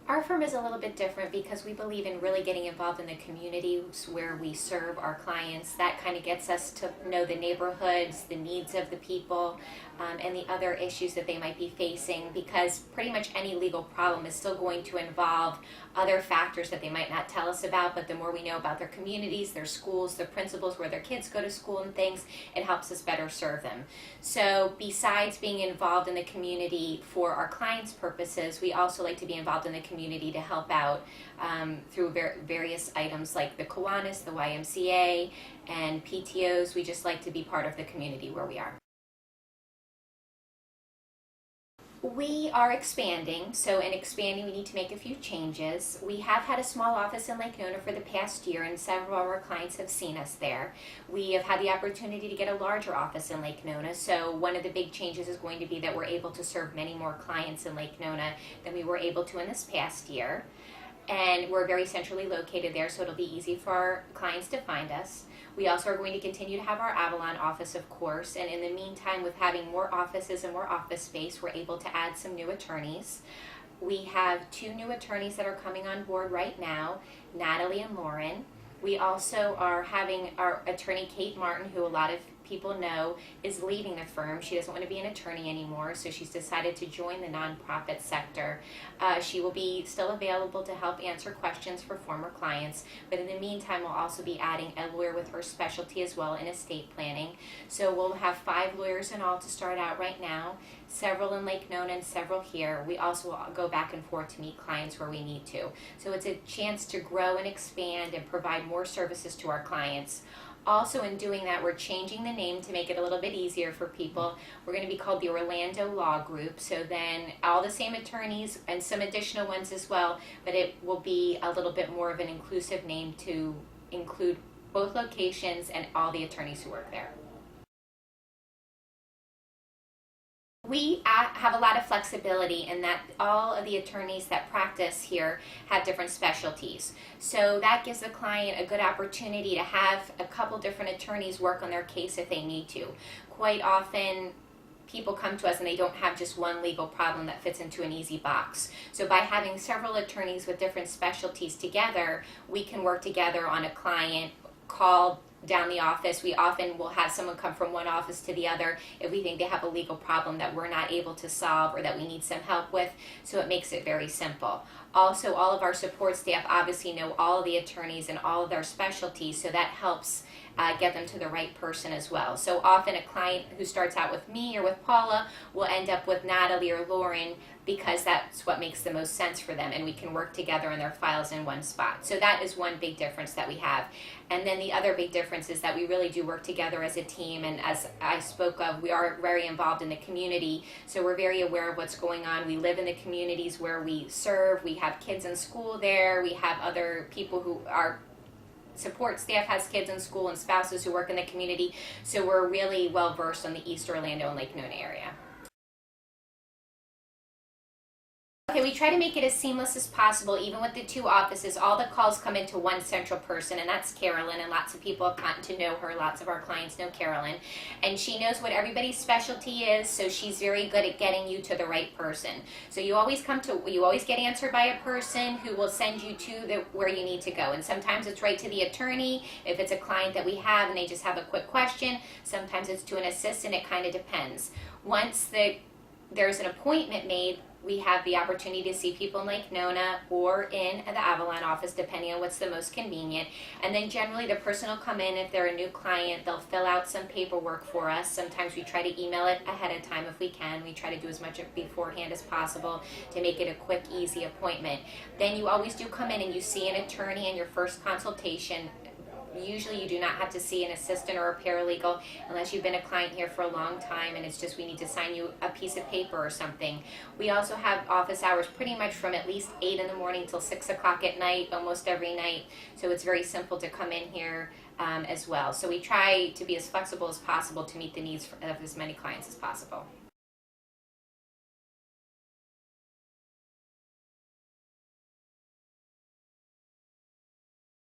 Our firm is a little bit different because we believe in really getting involved in the communities where we serve our clients. That kind of gets us to know the neighborhoods, the needs of the people, and the other issues that they might be facing, because pretty much any legal problem is still going to involve other factors that they might not tell us about, but the more we know about their communities, their schools, the principals where their kids go to school and things, it helps us better serve them. So besides being involved in the community for our clients' purposes, we also like to be involved in the community to help out through various items like the Kiwanis, the YMCA, and PTOs. We just like to be part of the community where we are. We are expanding, so in expanding we need to make a few changes. We have had a small office in Lake Nona for the past year, and several of our clients have seen us there. We have had the opportunity to get a larger office in Lake Nona, so one of the big changes is going to be that we're able to serve many more clients in Lake Nona than we were able to in this past year. And we're very centrally located there, so it'll be easy for our clients to find us. We also are going to continue to have our Avalon office, of course, and in the meantime, with having more offices and more office space, we're able to add some new attorneys. We have 2 new attorneys that are coming on board right now, Natalie and Lauren. We also are having our attorney, Kate Martin, who a lot of people know is leaving the firm. She doesn't want to be an attorney anymore, so she's decided to join the nonprofit sector. She will be still available to help answer questions for former clients, but in the meantime we'll also be adding a lawyer with her specialty as well in estate planning. So we'll have 5 lawyers in all to start out right now, several in Lake Nona and several here. We also go back and forth to meet clients where we need to. So it's a chance to grow and expand and provide more services to our clients. Also, in doing that, we're changing the name to make it a little bit easier for people. We're going to be called the Orlando Law Group, so then all the same attorneys and some additional ones as well, but it will be a little bit more of an inclusive name to include both locations and all the attorneys who work there. We have a lot of flexibility in that all of the attorneys that practice here have different specialties. So that gives the client a good opportunity to have a couple different attorneys work on their case if they need to. Quite often, people come to us and they don't have just one legal problem that fits into an easy box. So by having several attorneys with different specialties together, we can work together on a client, call down the office. We often will have someone come from one office to the other if we think they have a legal problem that we're not able to solve or that we need some help with, so it makes it very simple. Also, all of our support staff obviously know all of the attorneys and all of their specialties, so that helps get them to the right person as well. So often a client who starts out with me or with Paula will end up with Natalie or Lauren because that's what makes the most sense for them, and we can work together on their files in one spot. So that is one big difference that we have. And then the other big difference is that we really do work together as a team, and as I spoke of, we are very involved in the community, so we're very aware of what's going on. We live in the communities where we serve. We have kids in school there. We have other people who are support staff has kids in school and spouses who work in the community, so we're really well versed on the East Orlando and Lake Nona area. Okay, we try to make it as seamless as possible. Even with the 2 offices, all the calls come into one central person, and that's Carolyn, and lots of people have gotten to know her. Lots of our clients know Carolyn, and she knows what everybody's specialty is, so she's very good at getting you to the right person. So you always get answered by a person who will send you to where you need to go, and sometimes it's right to the attorney if it's a client that we have and they just have a quick question. Sometimes it's to an assistant. It kind of depends. Once there's an appointment made, we have the opportunity to see people in Lake Nona or in the Avalon office, depending on what's the most convenient. And then generally the person will come in. If they're a new client, they'll fill out some paperwork for us. Sometimes we try to email it ahead of time if we can. We try to do as much beforehand as possible to make it a quick, easy appointment. Then you always do come in and you see an attorney in your first consultation. Usually you do not have to see an assistant or a paralegal unless you've been a client here for a long time and it's just we need to sign you a piece of paper or something. We also have office hours pretty much from at least 8 in the morning till 6 o'clock at night, almost every night. So it's very simple to come in here as well. So we try to be as flexible as possible to meet the needs of as many clients as possible.